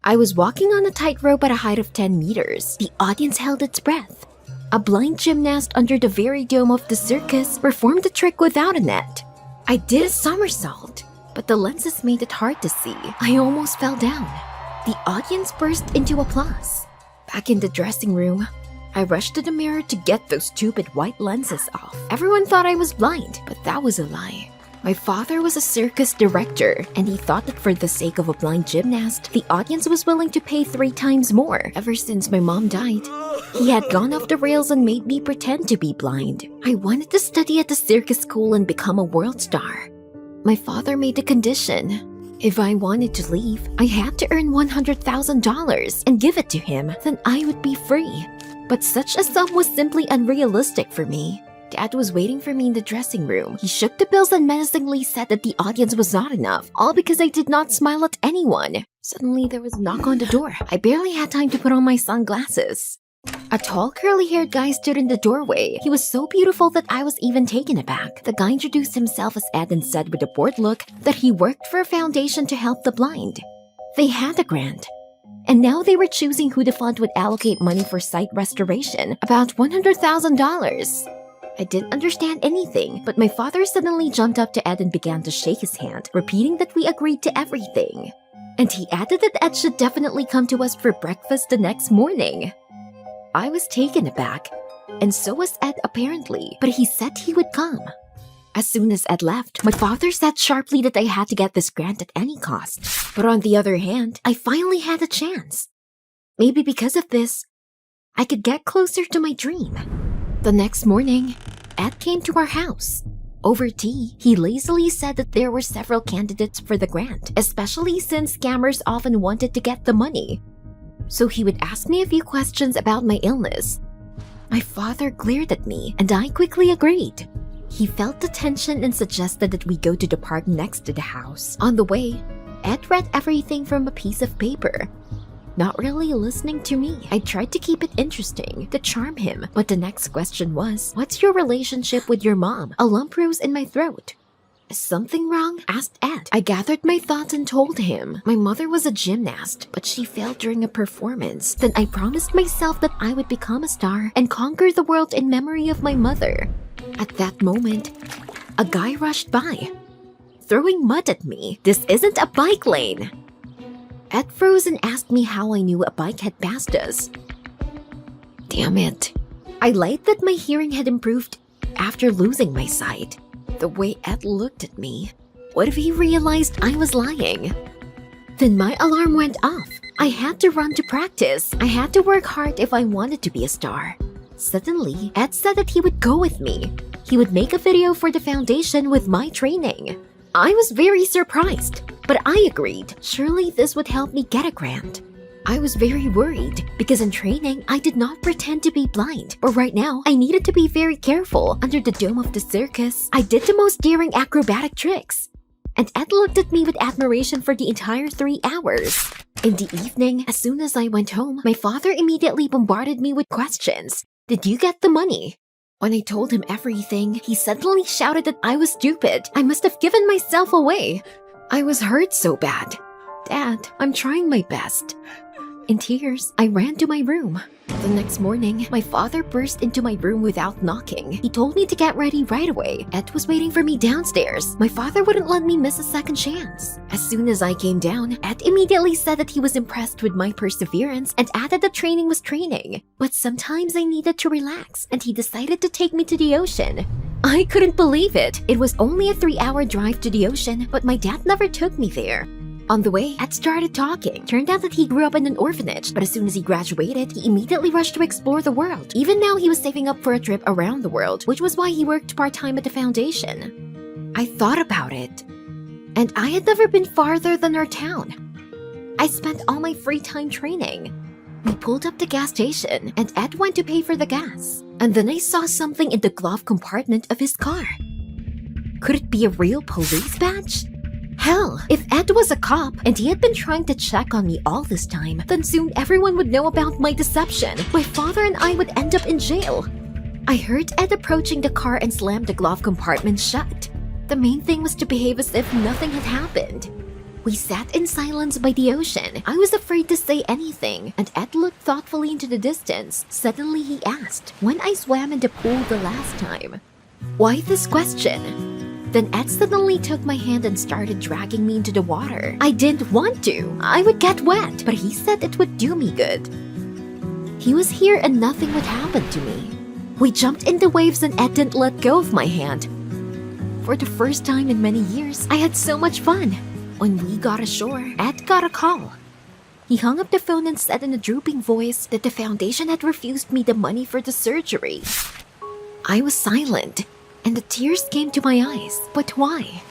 I was walking on a tightrope at a height of 10 meters. The audience held its breath. A blind gymnast under the very dome of the circus performed the trick without a net. I did a somersault, but the lenses made it hard to see. I almost fell down. The audience burst into applause. Back in the dressing room, I rushed to the mirror to get those stupid white lenses off. Everyone thought I was blind, but that was a lie. My father was a circus director, and he thought that for the sake of a blind gymnast, the audience was willing to pay 3 times more. Ever since my mom died, he had gone off the rails and made me pretend to be blind. I wanted to study at the circus school and become a world star. My father made a condition. If I wanted to leave, I had to earn $100,000 and give it to him, then I would be free. But such a sum was simply unrealistic for me. Dad was waiting for me in the dressing room. He shook the bills and menacingly said that the audience was not enough, all because I did not smile at anyone. Suddenly, there was a knock on the door. I barely had time to put on my sunglasses. A tall, curly-haired guy stood in the doorway. He was so beautiful that I was even taken aback. The guy introduced himself as Ed and said with a bored look that he worked for a foundation to help the blind. They had a grant. And now they were choosing who the fund would allocate money for sight restoration, about $100,000. I didn't understand anything, but my father suddenly jumped up to Ed and began to shake his hand, repeating that we agreed to everything. And he added that Ed should definitely come to us for breakfast the next morning. I was taken aback, and so was Ed apparently, but he said he would come. As soon as Ed left, my father said sharply that I had to get this grant at any cost. But on the other hand, I finally had a chance. Maybe because of this, I could get closer to my dream. The next morning, Ed came to our house. Over tea, he lazily said that there were several candidates for the grant, especially since scammers often wanted to get the money. So he would ask me a few questions about my illness. My father glared at me, and I quickly agreed. He felt the tension and suggested that we go to the park next to the house. On the way, Ed read everything from a piece of paper. Not really listening to me. I tried to keep it interesting, to charm him, but the next question was, "What's your relationship with your mom?" A lump rose in my throat. "Is something wrong?" asked Ed. I gathered my thoughts and told him. My mother was a gymnast, but she failed during a performance. Then I promised myself that I would become a star and conquer the world in memory of my mother. At that moment, a guy rushed by, throwing mud at me. "This isn't a bike lane." Ed froze and asked me how I knew a bike had passed us. Damn it. I lied that my hearing had improved after losing my sight. The way Ed looked at me. What if he realized I was lying? Then my alarm went off. I had to run to practice. I had to work hard if I wanted to be a star. Suddenly, Ed said that he would go with me. He would make a video for the foundation with my training. I was very surprised, but I agreed. Surely this would help me get a grant. I was very worried because in training, I did not pretend to be blind. But right now, I needed to be very careful. Under the dome of the circus, I did the most daring acrobatic tricks. And Ed looked at me with admiration for the entire 3 hours. In the evening, as soon as I went home, my father immediately bombarded me with questions. Did you get the money? When I told him everything, he suddenly shouted that I was stupid. I must have given myself away. I was hurt so bad. Dad, I'm trying my best. In tears, I ran to my room. The next morning, my father burst into my room without knocking. He told me to get ready right away. Ed was waiting for me downstairs. My father wouldn't let me miss a second chance. As soon as I came down, Ed immediately said that he was impressed with my perseverance and added that training was training. But sometimes I needed to relax, and he decided to take me to the ocean. I couldn't believe it. It was only a 3-hour drive to the ocean, but my dad never took me there. On the way, Ed started talking. Turned out that he grew up in an orphanage, but as soon as he graduated, he immediately rushed to explore the world. Even now, he was saving up for a trip around the world, which was why he worked part-time at the foundation. I thought about it, and I had never been farther than our town. I spent all my free time training. We pulled up the gas station, and Ed went to pay for the gas. And then I saw something in the glove compartment of his car. Could it be a real police badge? Hell, if Ed was a cop and he had been trying to check on me all this time, then soon everyone would know about my deception. My father and I would end up in jail. I heard Ed approaching the car and slammed the glove compartment shut. The main thing was to behave as if nothing had happened. We sat in silence by the ocean. I was afraid to say anything, and Ed looked thoughtfully into the distance. Suddenly he asked, when I swam in the pool the last time. Why this question? Then Ed suddenly took my hand and started dragging me into the water. I didn't want to. I would get wet, but he said it would do me good. He was here and nothing would happen to me. We jumped in the waves and Ed didn't let go of my hand. For the first time in many years, I had so much fun. When we got ashore, Ed got a call. He hung up the phone and said in a drooping voice that the foundation had refused me the money for the surgery. I was silent, and the tears came to my eyes. But why?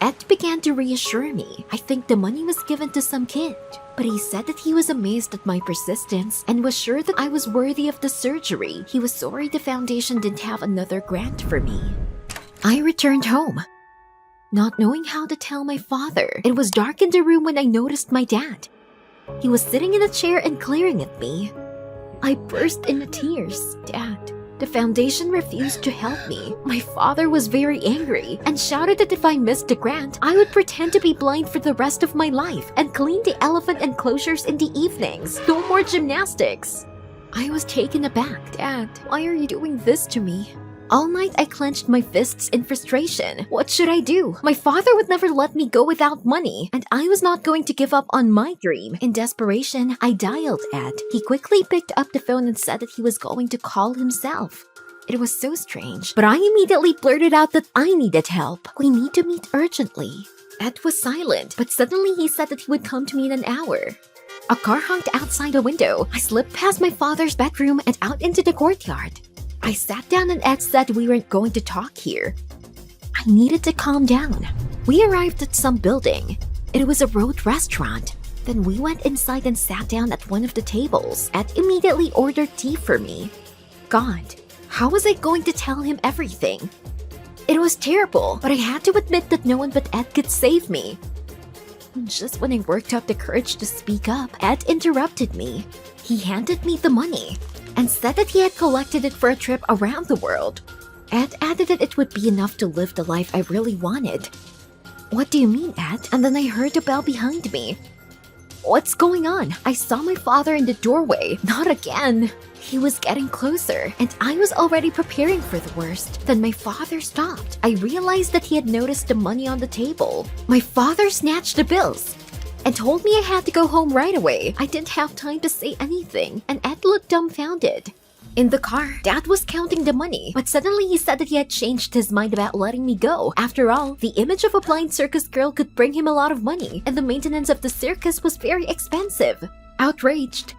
Ed began to reassure me. I think the money was given to some kid. But he said that he was amazed at my persistence and was sure that I was worthy of the surgery. He was sorry the foundation didn't have another grant for me. I returned home, not knowing how to tell my father. It was dark in the room when I noticed my dad. He was sitting in a chair and glaring at me. I burst into tears. Dad, the foundation refused to help me. My father was very angry and shouted that if I missed the grant, I would pretend to be blind for the rest of my life and clean the elephant enclosures in the evenings. No more gymnastics. I was taken aback. Dad, why are you doing this to me? All night I clenched my fists in frustration. What should I do? My father would never let me go without money, and I was not going to give up on my dream. In desperation, I dialed Ed. He quickly picked up the phone and said that he was going to call himself. It was so strange, but I immediately blurted out that I needed help. We need to meet urgently. Ed was silent, but suddenly he said that he would come to me in an hour. A car honked outside the window. I slipped past my father's bedroom and out into the courtyard. I sat down and Ed said we weren't going to talk here. I needed to calm down. We arrived at some building. It was a road restaurant. Then we went inside and sat down at one of the tables. Ed immediately ordered tea for me. God, how was I going to tell him everything? It was terrible, but I had to admit that no one but Ed could save me. Just when I worked up the courage to speak up, Ed interrupted me. He handed me the money and said that he had collected it for a trip around the world. Ed added that it would be enough to live the life I really wanted. What do you mean, Ed? And then I heard a bell behind me. What's going on? I saw my father in the doorway. Not again. He was getting closer, and I was already preparing for the worst. Then my father stopped. I realized that he had noticed the money on the table. My father snatched the bills and told me I had to go home right away. I didn't have time to say anything, and Ed looked dumbfounded. In the car, Dad was counting the money, but suddenly he said that he had changed his mind about letting me go. After all, the image of a blind circus girl could bring him a lot of money, and the maintenance of the circus was very expensive. Outraged,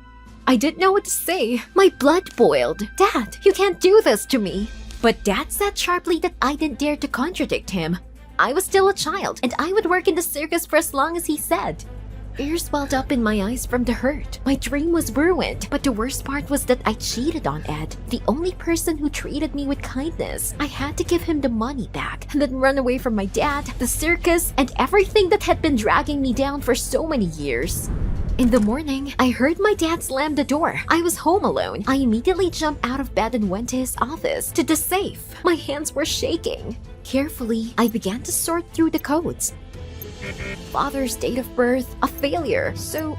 I didn't know what to say. My blood boiled. Dad, you can't do this to me. But Dad said sharply that I didn't dare to contradict him. I was still a child, and I would work in the circus for as long as he said. Tears welled up in my eyes from the hurt. My dream was ruined, but the worst part was that I cheated on Ed, the only person who treated me with kindness. I had to give him the money back, and then run away from my dad, the circus, and everything that had been dragging me down for so many years. In the morning, I heard my dad slam the door. I was home alone. I immediately jumped out of bed and went to his office, to the safe. My hands were shaking. Carefully, I began to sort through the codes. Father's date of birth, a failure. So,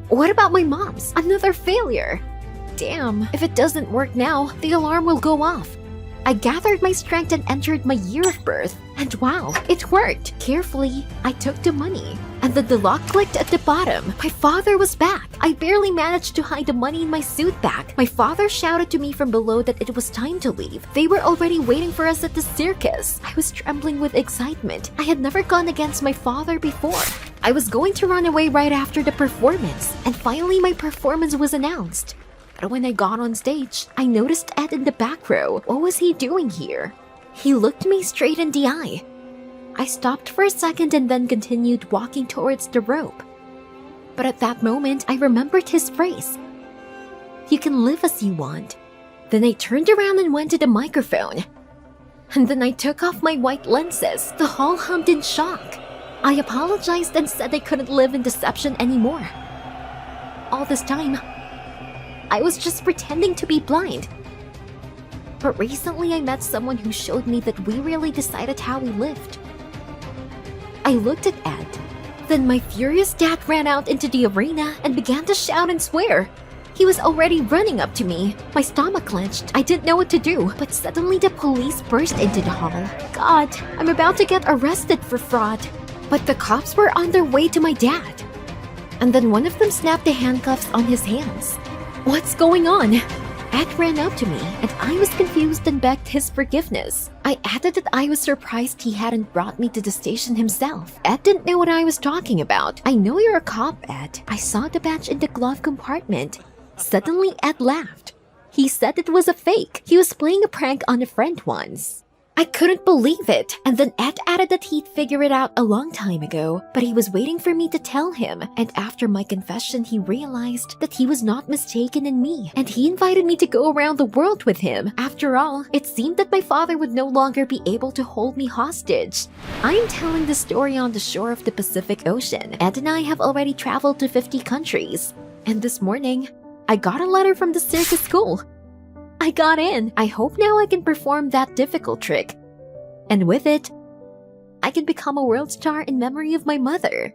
what about my mom's? Another failure. Damn, if it doesn't work now, the alarm will go off. I gathered my strength and entered my year of birth. And wow, it worked. Carefully, I took the money. And then the lock clicked at the bottom. My father was back. I barely managed to hide the money in my suit bag. My father shouted to me from below that it was time to leave. They were already waiting for us at the circus. I was trembling with excitement. I had never gone against my father before. I was going to run away right after the performance. And finally, my performance was announced. But when I got on stage, I noticed Ed in the back row. What was he doing here? He looked me straight in the eye. I stopped for a second and then continued walking towards the rope. But at that moment, I remembered his phrase. You can live as you want. Then I turned around and went to the microphone. And then I took off my white lenses. The hall hummed in shock. I apologized and said I couldn't live in deception anymore. All this time, I was just pretending to be blind. But recently I met someone who showed me that we really decided how we lived. I looked at Ed, Then my furious dad ran out into the arena and began to shout and swear. He was already running up to me. My stomach clenched. I didn't know what to do, but suddenly the police burst into the hall. God, I'm about to get arrested for fraud. But the cops were on their way to my dad. And then one of them snapped the handcuffs on his hands. What's going on? Ed ran up to me, and I was confused and begged his forgiveness. I added that I was surprised he hadn't brought me to the station himself. Ed didn't know what I was talking about. I know you're a cop, Ed. I saw the badge in the glove compartment. Suddenly, Ed laughed. He said it was a fake. He was playing a prank on a friend once. I couldn't believe it, and then Ed added that he'd figured it out a long time ago, but he was waiting for me to tell him, and after my confession he realized that he was not mistaken in me, and he invited me to go around the world with him. After all, it seemed that my father would no longer be able to hold me hostage. I am telling the story on the shore of the Pacific Ocean. Ed and I have already traveled to 50 countries, and this morning, I got a letter from the circus school. I got in. I hope now I can perform that difficult trick. And with it, I can become a world star in memory of my mother.